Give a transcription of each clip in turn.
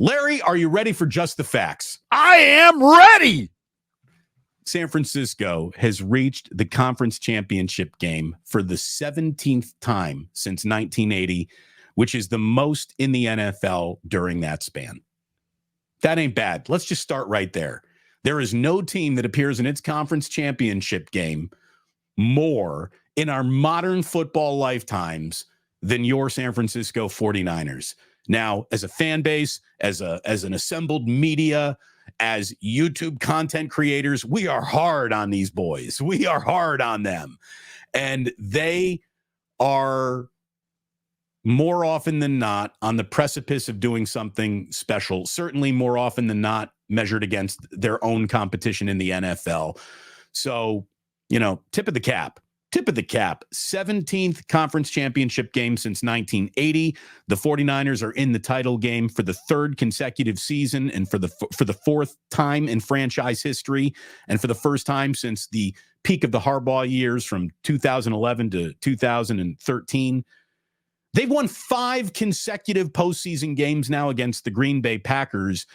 Larry, are you ready for just the facts? I am ready. San Francisco has reached the conference championship game for the 17th time since 1980, which is the most in the NFL during that span. That ain't bad. Let's just start right there. There is no team that appears in its conference championship game more in our modern football lifetimes than your San Francisco 49ers. Now, as a fan base, as an assembled media, as YouTube content creators, we are hard on these boys. We are hard on them. And they are more often than not on the precipice of doing something special, certainly more often than not measured against their own competition in the NFL. So, tip of the cap. 17th conference championship game since 1980. The 49ers are in the title game for the third consecutive season and for the fourth time in franchise history, and for the first time since the peak of the Harbaugh years from 2011 to 2013. They've won 5 consecutive postseason games now against the Green Bay Packers,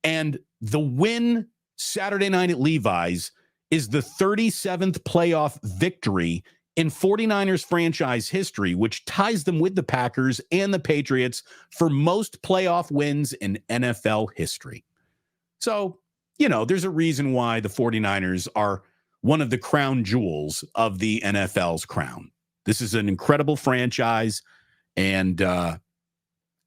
and the win Saturday night at Levi's is the 37th playoff victory in 49ers franchise history, which ties them with the Packers and the Patriots for most playoff wins in NFL history. So, there's a reason why the 49ers are one of the crown jewels of the NFL's crown. This is an incredible franchise. And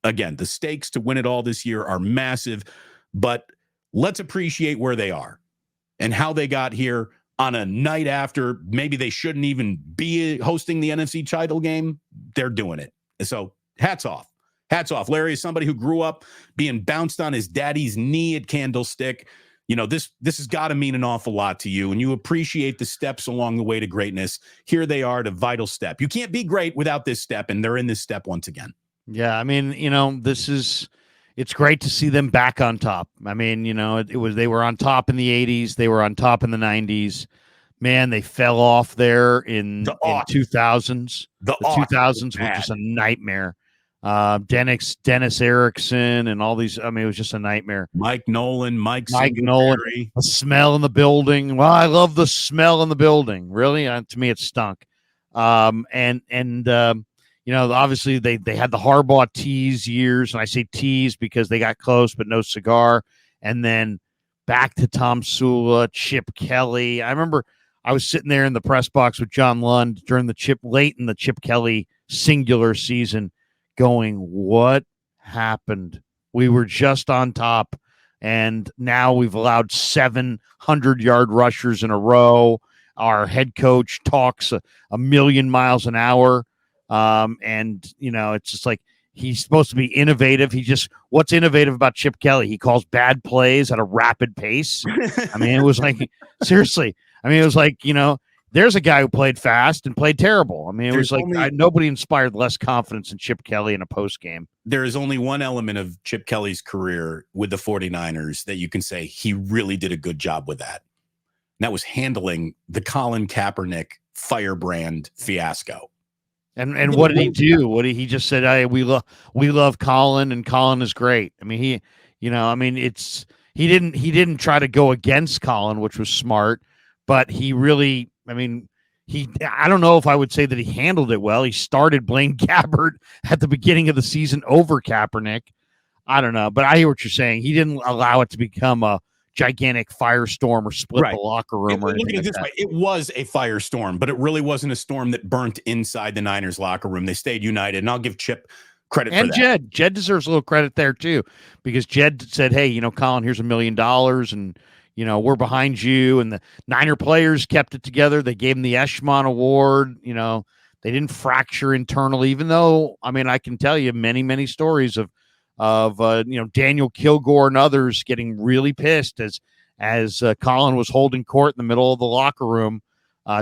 again, the stakes to win it all this year are massive, but let's appreciate where they are and how they got here on a night after maybe they shouldn't even be hosting the NFC title game. They're doing it. So hats off. Hats off. Larry is somebody who grew up being bounced on his daddy's knee at Candlestick. This has got to mean an awful lot to you, and you appreciate the steps along the way to greatness. Here they are, the vital step. You can't be great without this step, and they're in this step once again. Yeah, I mean, it's great to see them back on top. I mean, they were on top in the 80s, they were on top in the 90s. Man, they fell off there in 2000s. The 2000s were just a nightmare. Dennis Erickson and all these. I mean, it was just a nightmare. Mike Nolan, Mike Nolan. The smell in the building. Well, I love the smell in the building. Really, to me, it stunk. Obviously they had the Harbaugh tease years, and I say tease because they got close but no cigar. And then back to Tom Sula, Chip Kelly. I remember I was sitting there in the press box with John Lund during late in the Chip Kelly singular season, going, what happened? We were just on top, and now we've allowed 700-yard rushers in a row. Our head coach talks a million miles an hour. It's just like he's supposed to be innovative. What's innovative about Chip Kelly? He calls bad plays at a rapid pace. I mean, it was like, seriously. I mean, it was like, there's a guy who played fast and played terrible. I mean, it was like nobody inspired less confidence in Chip Kelly in a post game. There is only one element of Chip Kelly's career with the 49ers that you can say he really did a good job with that. And that was handling the Colin Kaepernick firebrand fiasco. And what did he do? He just said, "Hey, we love Colin, and Colin is great." I mean, he didn't try to go against Colin, which was smart, but he really, I don't know if I would say that he handled it well. He started Blaine Gabbert at the beginning of the season over Kaepernick. I don't know, but I hear what you're saying. He didn't allow it to become a gigantic firestorm or split the locker room or anything like that. It was a firestorm, but it really wasn't a storm that burnt inside the Niners locker room. They stayed united, and I'll give Chip credit for that. Jed deserves a little credit there too, because Jed said, "Hey, Colin, here's $1 million, and we're behind you." And the Niner players kept it together. They gave him the Eshmon Award. They didn't fracture internally, even though I can tell you many stories of Daniel Kilgore and others getting really pissed as Colin was holding court in the middle of the locker room,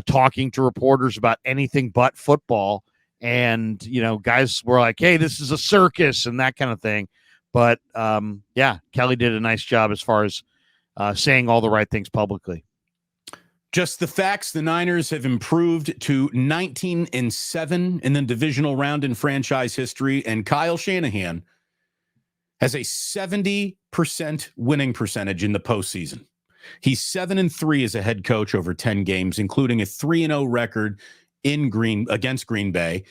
talking to reporters about anything but football. And, guys were like, "Hey, this is a circus," and that kind of thing. But Kelly did a nice job as far as saying all the right things publicly. Just the facts: the Niners have improved to 19-7 in the divisional round in franchise history, and Kyle Shanahan has a 70% winning percentage in the postseason. He's 7-3 as a head coach over 10 games, including a 3-0 record against Green Bay,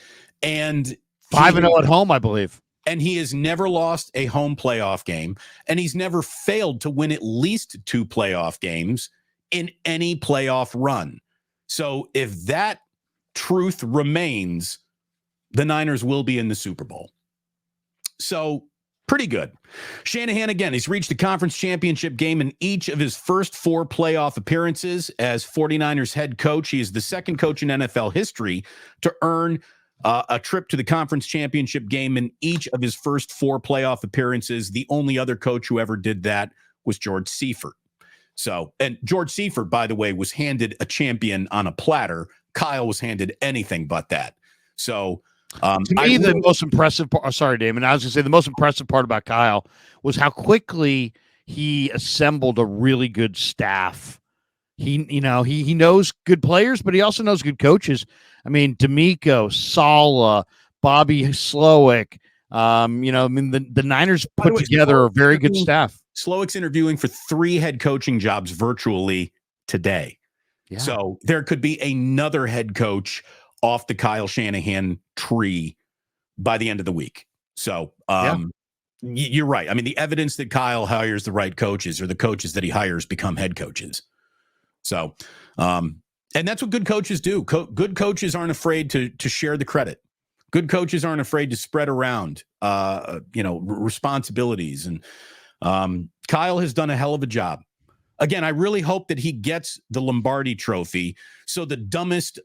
and 5-0 at home, I believe. And he has never lost a home playoff game, and he's never failed to win at least 2 playoff games in any playoff run. So if that truth remains, the Niners will be in the Super Bowl. So pretty good. Shanahan, again, he's reached the conference championship game in each of his first 4 playoff appearances as 49ers head coach. He is the second coach in NFL history to earn a trip to the conference championship game in each of his first 4 playoff appearances. The only other coach who ever did that was George Seifert. So, and George Seifert, by the way, was handed a champion on a platter. Kyle was handed anything but that. So, to me, the most impressive part, sorry, Damon, I was going to say the most impressive part about Kyle was how quickly he assembled a really good staff. He knows good players, but he also knows good coaches. I mean, D'Amico, Sala, Bobby Slowick. The Niners put together a very good staff. Slowick's interviewing for 3 head coaching jobs virtually today. Yeah. So there could be another head coach off the Kyle Shanahan tree by the end of the week. So you're right. I mean, the evidence that Kyle hires the right coaches or the coaches that he hires become head coaches. So, and that's what good coaches do. Good coaches aren't afraid to share the credit. Good coaches aren't afraid to spread around, responsibilities. And Kyle has done a hell of a job. Again, I really hope that he gets the Lombardi trophy so the dumbest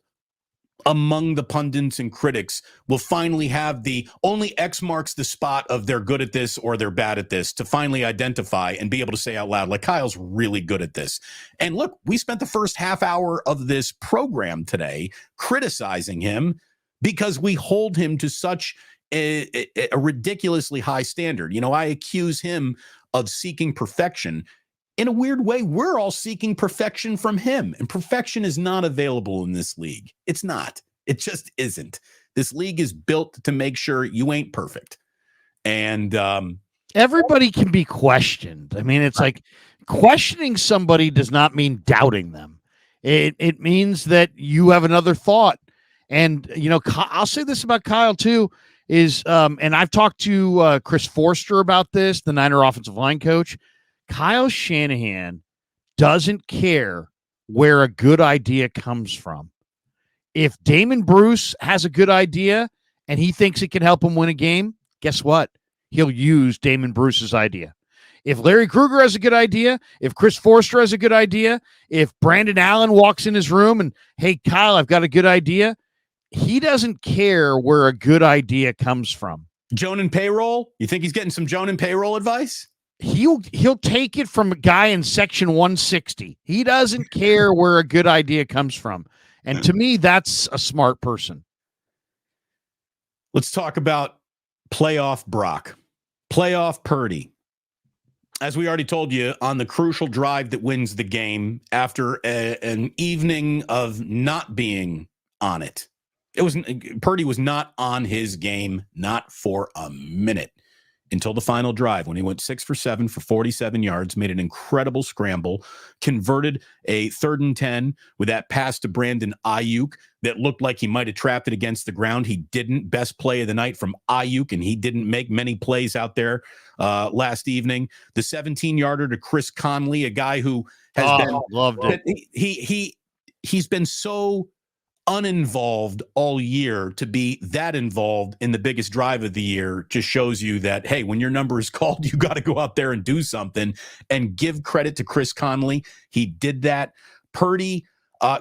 among the pundits and critics will finally have the only X marks the spot of they're good at this or they're bad at this to finally identify and be able to say out loud, like, Kyle's really good at this. And look, we spent the first half hour of this program today criticizing him because we hold him to such a ridiculously high standard. I accuse him of seeking perfection. In a weird way, we're all seeking perfection from him, and perfection is not available in this league. It's not. It just isn't. This league is built to make sure you ain't perfect. And everybody can be questioned. I mean, it's like questioning somebody does not mean doubting them. It means that you have another thought. And, I'll say this about Kyle too, is, and I've talked to Chris Forster about this, the Niner offensive line coach. Kyle Shanahan doesn't care where a good idea comes from. If Damon Bruce has a good idea and he thinks it can help him win a game, guess what? He'll use Damon Bruce's idea. If Larry Krueger has a good idea, if Chris Forster has a good idea, if Brandon Allen walks in his room and, hey, Kyle, I've got a good idea, he doesn't care where a good idea comes from. Joan and payroll? You think he's getting some Joan and payroll advice? He'll take it from a guy in section 160. He doesn't care where a good idea comes from. And to me, that's a smart person. Let's talk about playoff Brock, playoff Purdy. As we already told you, on the crucial drive that wins the game after an evening of not being on it. Purdy was not on his game, not for a minute. Until the final drive when he went 6 for 7 for 47 yards, made an incredible scramble, converted a 3rd and 10 with that pass to Brandon Ayuk that looked like he might have trapped it against the ground. He didn't. Best play of the night from Ayuk, and he didn't make many plays out there last evening. The 17-yarder to Chris Conley, a guy who has loved it. He's been so uninvolved all year. To be that involved in the biggest drive of the year just shows you that, hey, when your number is called, you got to go out there and do something. And give credit to Chris Conley. He did that. Purdy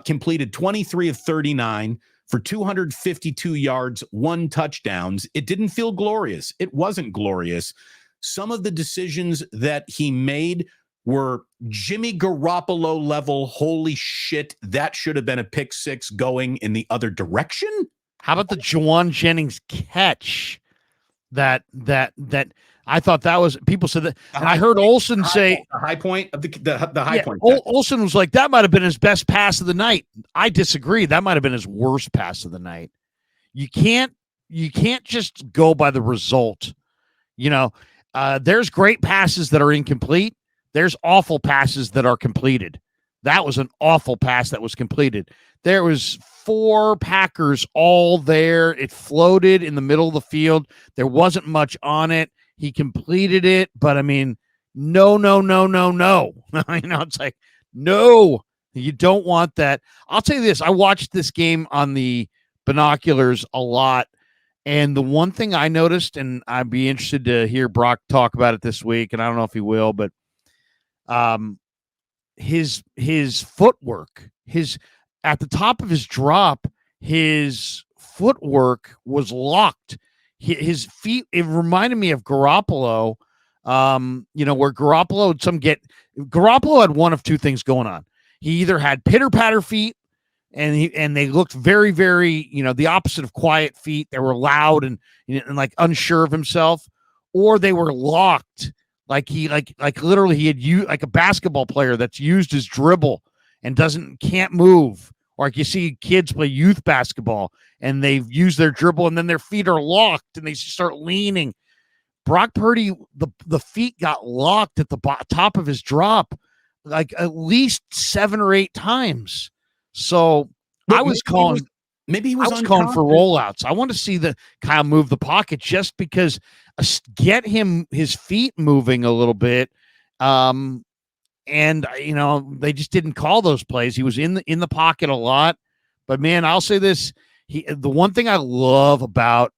completed 23 of 39 for 252 yards, 1 touchdown. It didn't feel glorious. It wasn't glorious. Some of the decisions that he made were Jimmy Garoppolo level. Holy shit, that should have been a pick 6 going in the other direction. How about the Jawan Jennings catch? That I thought that was, people said that, and I heard Olsen say the high point of the high point. Olsen was like, that might have been his best pass of the night. I disagree. That might have been his worst pass of the night. You can't just go by the result. There's great passes that are incomplete. There's awful passes that are completed. That was an awful pass that was completed. There was 4 Packers all there. It floated in the middle of the field. There wasn't much on it. He completed it, but I mean, no. It's like, no, you don't want that. I'll tell you this. I watched this game on the binoculars a lot. And the one thing I noticed, and I'd be interested to hear Brock talk about it this week, and I don't know if he will, but his footwork, at the top of his drop, his footwork was locked. His feet, it reminded me of Garoppolo, where Garoppolo had one of 2 things going on. He either had pitter-patter feet, and they looked very, very, the opposite of quiet feet. They were loud and like unsure of himself, or they were locked. Like literally he had like a basketball player that's used his dribble and can't move. Or like you see kids play youth basketball and they've used their dribble and then their feet are locked and they start leaning. Brock Purdy, the feet got locked at the top of his drop like at least 7 or 8 times. So I was calling for rollouts. I want to see the Kyle move the pocket just because get his feet moving a little bit. And they just didn't call those plays. He was in the pocket a lot. But man, I'll say this: the one thing I love about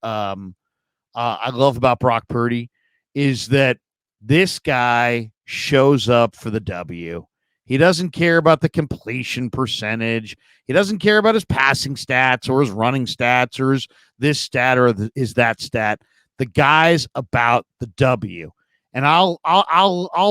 Brock Purdy is that this guy shows up for the W. He doesn't care about the completion percentage. He doesn't care about his passing stats or his running stats or his this stat or his that stat. The guy's about the W. And I'll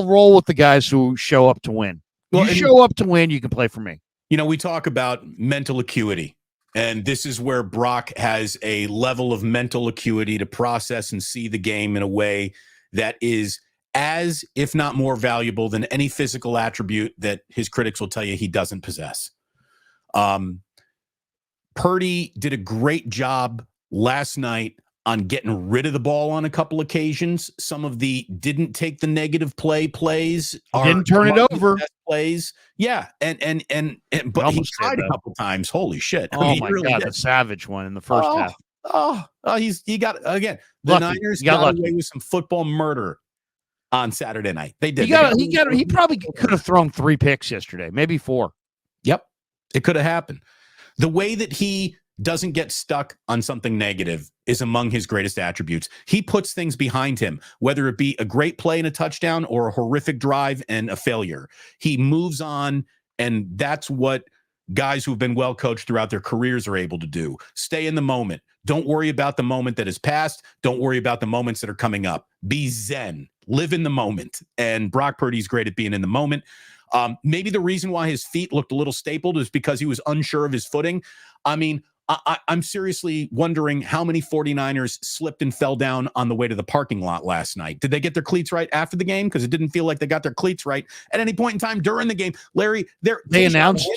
roll with the guys who show up to win. Well, you show up to win, you can play for me. We talk about mental acuity, and this is where Brock has a level of mental acuity to process and see the game in a way that is as, if not more valuable than any physical attribute that his critics will tell you he doesn't possess. Purdy did a great job last night on getting rid of the ball on a couple occasions. Some of the didn't take the negative plays didn't turn it over plays. Yeah. And but he tried a couple times. Holy shit. Oh my God. The savage one in the first half. He got, again, the Niners got away with some football murder on Saturday night. They did. He probably could have thrown 3 picks yesterday, maybe 4. Yep. It could have happened. The way that he doesn't get stuck on something negative is among his greatest attributes. He puts things behind him, whether it be a great play and a touchdown or a horrific drive and a failure. He moves on, and that's what guys who've been well coached throughout their careers are able to do. Stay in the moment. Don't worry about the moment that is past. Don't worry about the moments that are coming up. Be zen. Live in the moment. And Brock Purdy's great at being in the moment. Maybe the reason why his feet looked a little stapled is because he was unsure of his footing. I mean, I'm seriously wondering how many 49ers slipped and fell down on the way to the parking lot last night. Did they get their cleats right after the game? Because it didn't feel like they got their cleats right at any point in time during the game. Larry, they announced.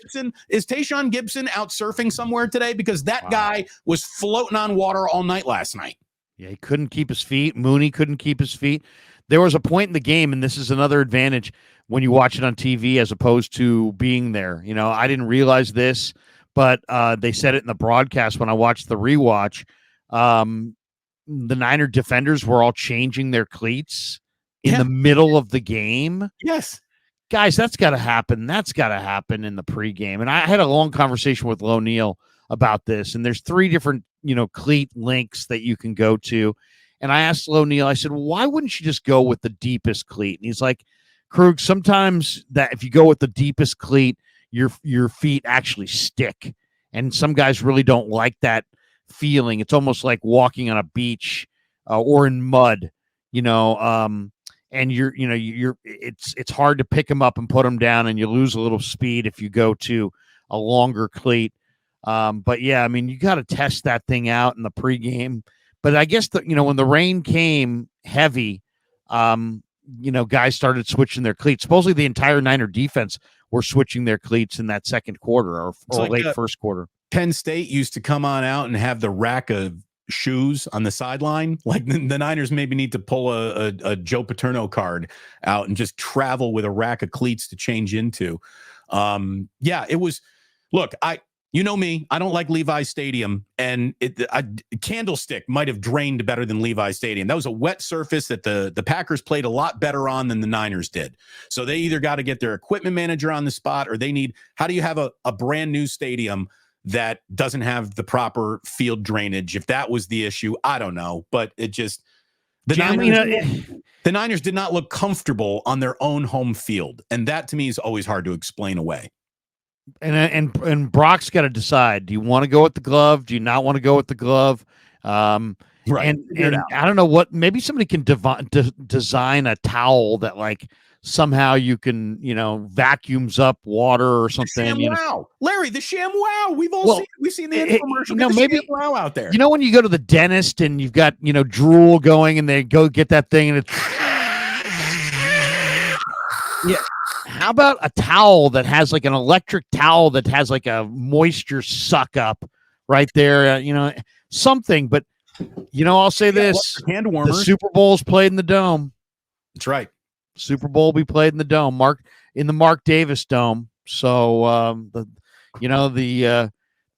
Is Tayshaun Gibson out surfing somewhere today? Because that guy was floating on water all night last night. Yeah, he couldn't keep his feet. Mooney couldn't keep his feet. There was a point in the game, and this is another advantage when you watch it on TV as opposed to being there. I didn't realize this, but they said it in the broadcast when I watched the rewatch. The Niner defenders were all changing their cleats in the middle of the game. Yes. Guys, that's got to happen. That's got to happen in the pregame. And I had a long conversation with O'Neal about this, and there's 3 different, cleat links that you can go to. And I asked O'Neal, I said, well, why wouldn't you just go with the deepest cleat? And he's like, Krug, sometimes that if you go with the deepest cleat, your feet actually stick. And some guys really don't like that feeling. It's almost like walking on a beach or in mud, and it's hard to pick them up and put them down, and you lose a little speed if you go to a longer cleat. But yeah, I mean, you got to test that thing out in the pregame. But I guess when the rain came heavy, guys started switching their cleats. Supposedly the entire Niner defense were switching their cleats in that second quarter or late first quarter. Penn State used to come on out and have the rack of shoes on the sideline. Like the Niners maybe need to pull a Joe Paterno card out and just travel with a rack of cleats to change into. Yeah, it was. Look, you know me, I don't like Levi's Stadium, and Candlestick might have drained better than Levi's Stadium. That was a wet surface that the Packers played a lot better on than the Niners did. So they either got to get their equipment manager on the spot, or how do you have a brand new stadium that doesn't have the proper field drainage? If that was the issue, I don't know, but it just the Niners did not look comfortable on their own home field, and that to me is always hard to explain away. And Brock's got to decide: do you want to go with the glove? Do you not want to go with the glove? Right. And I don't know what. Maybe somebody can design a towel that like somehow you can vacuums up water or something. Wow, Larry, the ShamWow. We've seen the infomercial. Maybe ShamWow out there. When you go to the dentist and you've got drool going, and they go get that thing and it's yeah. How about a towel that has like an electric towel that has like a moisture suck up right there? Something. But I'll say this: hand warmers. The Super Bowl's played in the Dome. That's right. Super Bowl will be played in the Dome, in the Mark Davis Dome. So the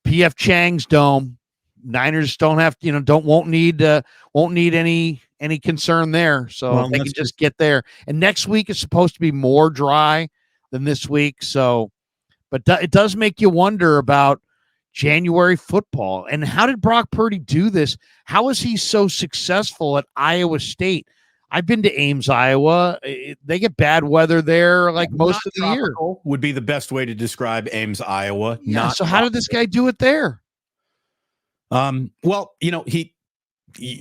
PF Chang's Dome. Niners don't have won't need any concern there. So they can just get there. And next week is supposed to be more dry than this week. So, but it does make you wonder about January football. And how did Brock Purdy do this? How is he so successful at Iowa State? I've been to Ames, Iowa. They get bad weather there like most of the year. Would be the best way to describe Ames, Iowa. Yeah, so how did this guy do it there? Well,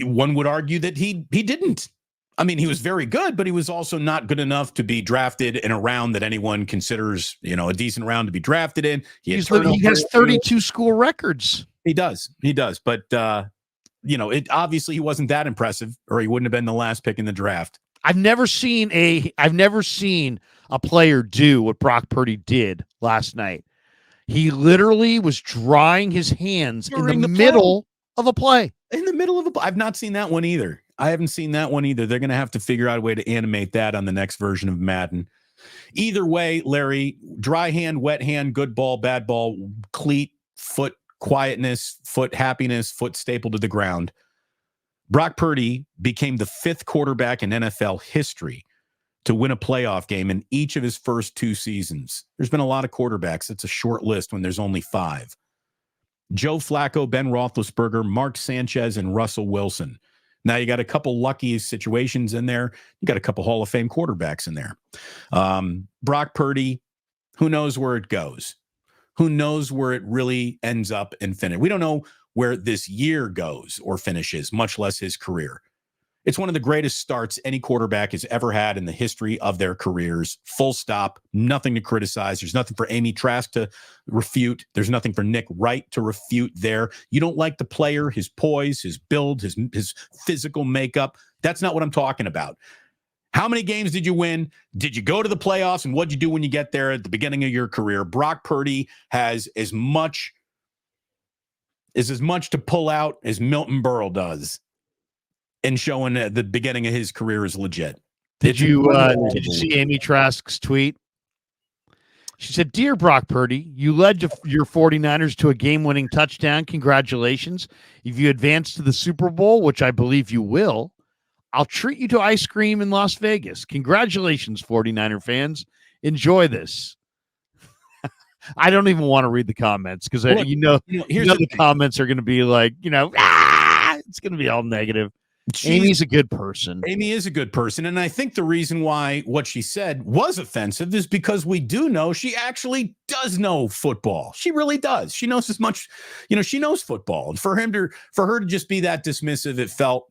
one would argue that he didn't. I mean, he was very good, but he was also not good enough to be drafted in a round that anyone considers, a decent round to be drafted in. He has 32 school records. He does. But, it obviously he wasn't that impressive, or he wouldn't have been the last pick in the draft. I've never seen a player do what Brock Purdy did last night. He literally was drying his hands in the middle of a play. In the middle of a play. I've not seen that one either. I haven't seen that one either. They're going to have to figure out a way to animate that on the next version of Madden. Either way, Larry, dry hand, wet hand, good ball, bad ball, cleat, foot quietness, foot happiness, foot stapled to the ground. Brock Purdy became the 5th quarterback in NFL history to win a playoff game in each of his first 2 seasons. There's been a lot of quarterbacks. It's a short list when there's only 5. Joe Flacco, Ben Roethlisberger, Mark Sanchez, and Russell Wilson. Now you got a couple lucky situations in there. You got a couple Hall of Fame quarterbacks in there. Brock Purdy, who knows where it goes? Who knows where it really ends up and finish? We don't know where this year goes or finishes, much less his career. It's one of the greatest starts any quarterback has ever had in the history of their careers. Full stop. Nothing to criticize. There's nothing for Amy Trask to refute. There's nothing for Nick Wright to refute there. You don't like the player, his poise, his build, his physical makeup. That's not what I'm talking about. How many games did you win? Did you go to the playoffs? And what'd you do when you get there at the beginning of your career? Brock Purdy has as much to pull out as Milton Berle does. And showing at the beginning of his career is legit. Did you see Amy Trask's tweet? She said, "Dear Brock Purdy, you led your 49ers to a game-winning touchdown. Congratulations. If you advance to the Super Bowl, which I believe you will, I'll treat you to ice cream in Las Vegas. Congratulations, 49er fans. Enjoy this." I don't even want to read the comments because the comments are going to be like, it's going to be all negative. Amy's a good person. Amy is a good person. And I think the reason why what she said was offensive is because we do know she actually does know football. She really does. She knows as much, she knows football. And for her to just be that dismissive, it felt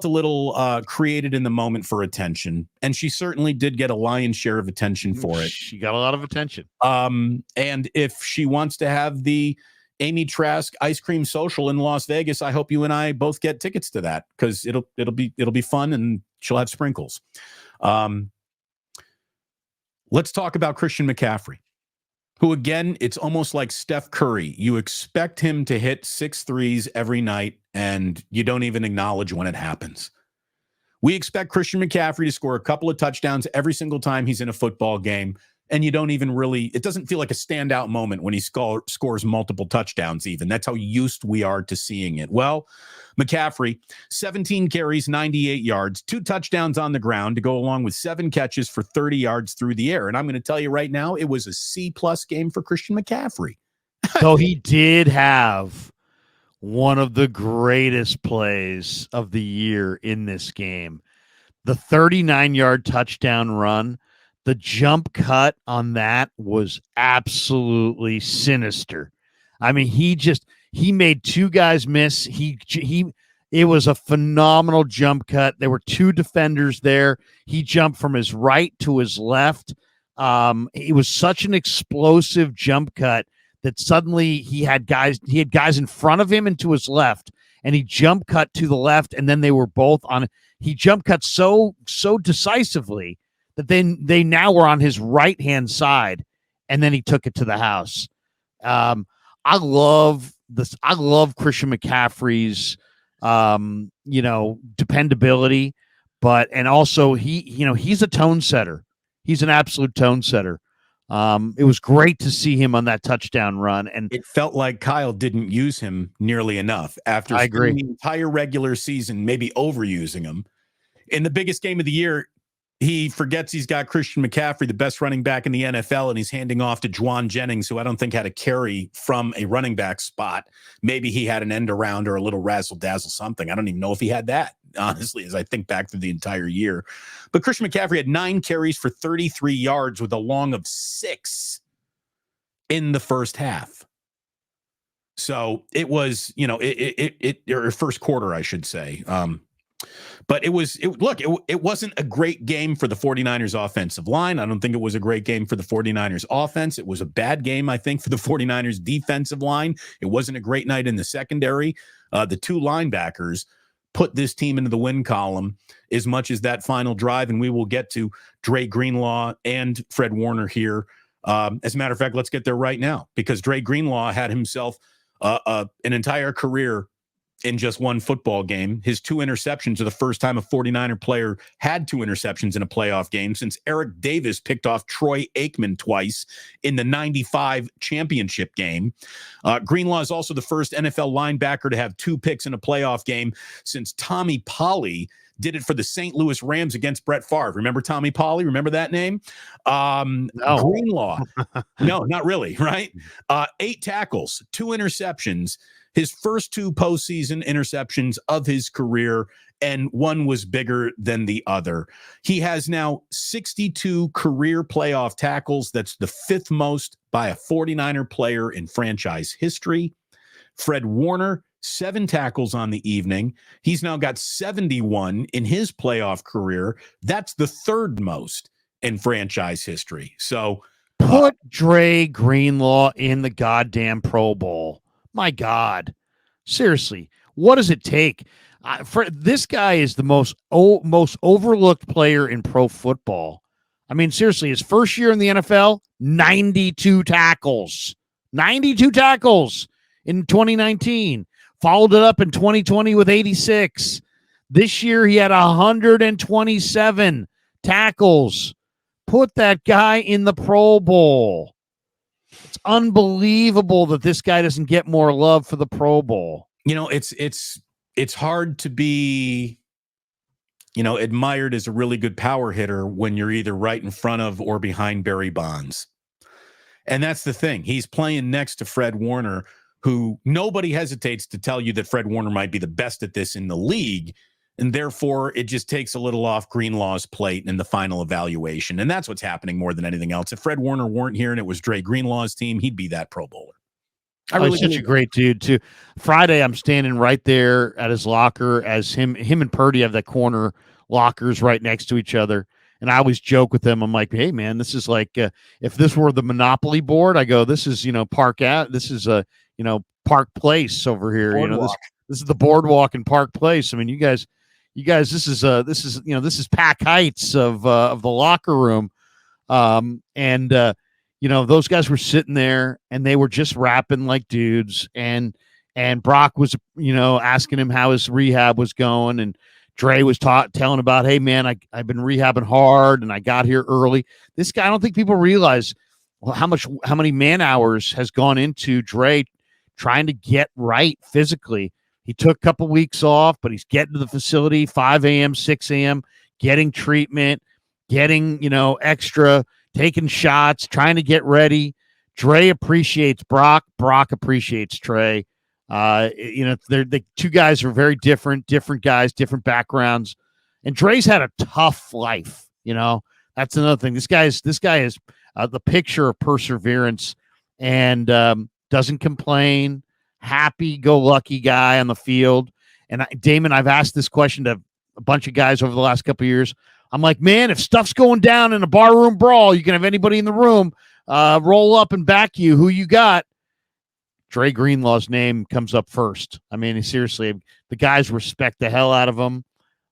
a little created in the moment for attention. And she certainly did get a lion's share of attention for it. She got a lot of attention. And if she wants to have the Amy Trask ice cream social in Las Vegas, I hope you and I both get tickets to that because it'll be fun and she'll have sprinkles. Let's talk about Christian McCaffrey. who, again, it's almost like Steph Curry. You expect him to hit 6 threes every night, and you don't even acknowledge when it happens. We expect Christian McCaffrey to score a couple of touchdowns every single time he's in a football game, and you don't even really, it doesn't feel like a standout moment when he scores multiple touchdowns even. That's how used we are to seeing it. Well, McCaffrey, 17 carries, 98 yards, 2 touchdowns on the ground to go along with 7 catches for 30 yards through the air. And I'm going to tell you right now, it was a C-plus game for Christian McCaffrey. So he did have one of the greatest plays of the year in this game. The 39-yard touchdown run, the jump cut on that was absolutely sinister. I mean, he made 2 guys miss. It was a phenomenal jump cut. There were 2 defenders there. He jumped from his right to his left. It was such an explosive jump cut that suddenly he had guys in front of him and to his left, and he jump cut to the left, and then they were both on. He jump cut so decisively that then they now were on his right hand side, and then he took it to the house. I love this. I love Christian McCaffrey's dependability, and also he's a tone setter. He's an absolute tone setter. It was great to see him on that touchdown run, and it felt like Kyle didn't use him nearly enough after I agree. the entire regular season, maybe overusing him. In the biggest game of the year, he forgets he's got Christian McCaffrey, the best running back in the NFL, and he's handing off to Juwan Jennings, who I don't think had a carry from a running back spot. Maybe he had an end around or a little razzle-dazzle something. I don't even know if he had that, honestly, as I think back through the entire year. But Christian McCaffrey had 9 carries for 33 yards with a long of 6 in the first half. So it was, or first quarter, I should say. But it wasn't a great game for the 49ers offensive line. I don't think it was a great game for the 49ers offense. It was a bad game, I think, for the 49ers defensive line. It wasn't a great night in the secondary. The 2 linebackers put this team into the win column as much as that final drive, and we will get to Dre Greenlaw and Fred Warner here. As a matter of fact, let's get there right now, because Dre Greenlaw had himself an entire career in just one football game. His 2 interceptions are the first time a 49er player had 2 interceptions in a playoff game since Eric Davis picked off Troy Aikman twice in the 95 championship game. Greenlaw is also the first NFL linebacker to have 2 picks in a playoff game since Tommy Polley did it for the St. Louis Rams against Brett Favre. Remember Tommy Polley? Remember that name? No. Greenlaw. No, not really, right? 8 tackles, 2 interceptions, his first 2 postseason interceptions of his career, and one was bigger than the other. He has now 62 career playoff tackles. That's the 5th most by a 49er player in franchise history. Fred Warner, 7 tackles on the evening. He's now got 71 in his playoff career. That's the 3rd most in franchise history. So put Dre Greenlaw in the goddamn Pro Bowl. My God, seriously, what does it take? This guy is the most overlooked player in pro football. I mean, seriously, his first year in the NFL, 92 tackles. 92 tackles in 2019. Followed it up in 2020 with 86. This year, he had 127 tackles. Put that guy in the Pro Bowl. It's unbelievable that this guy doesn't get more love for the Pro Bowl. It's hard to be, admired as a really good power hitter when you're either right in front of or behind Barry Bonds. And that's the thing. He's playing next to Fred Warner, who nobody hesitates to tell you that Fred Warner might be the best at this in the league. And therefore, it just takes a little off Greenlaw's plate in the final evaluation. And that's what's happening more than anything else. If Fred Warner weren't here and it was Dre Greenlaw's team, he'd be that Pro Bowler. He's such a great dude, too. Friday, I'm standing right there at his locker as him and Purdy have the corner lockers right next to each other. And I always joke with them. I'm like, hey, man, this is like if this were the Monopoly board, I go, this is, this is Park Place over here. Boardwalk. This is the boardwalk in Park Place. I mean, you guys, this is Pack Heights of the locker room. those guys were sitting there and they were just rapping like dudes. And Brock was, asking him how his rehab was going. And Dre was telling about, hey, man, I've been rehabbing hard and I got here early. This guy, I don't think people realize how many man hours has gone into Dre trying to get right physically. He took a couple weeks off, but he's getting to the facility 5 a.m., 6 a.m., getting treatment, getting, extra, taking shots, trying to get ready. Dre appreciates Brock. Brock appreciates Trey. The two guys are very different guys, different backgrounds. And Dre's had a tough life. That's another thing. This guy is the picture of perseverance and doesn't complain, happy-go-lucky guy on the field. And Damon, I've asked this question to a bunch of guys over the last couple of years. I'm like, man, if stuff's going down in a barroom brawl, you can have anybody in the room roll up and back you. Who you got? Dre Greenlaw's name comes up first. I mean, seriously, the guys respect the hell out of him.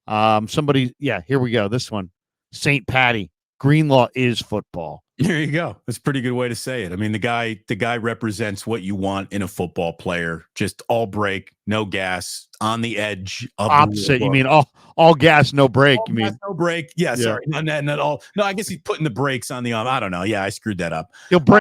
Here we go. This one, St. Patty. Greenlaw is football. There you go. That's a pretty good way to say it. I mean, the guy represents what you want in a football player. Just all break, no gas, on the edge of opposite. You mean all gas, no break. All gas, no break. Yeah, sorry. Not all. No, I guess he's putting the brakes on the arm. I don't know. Yeah, I screwed that up. He'll break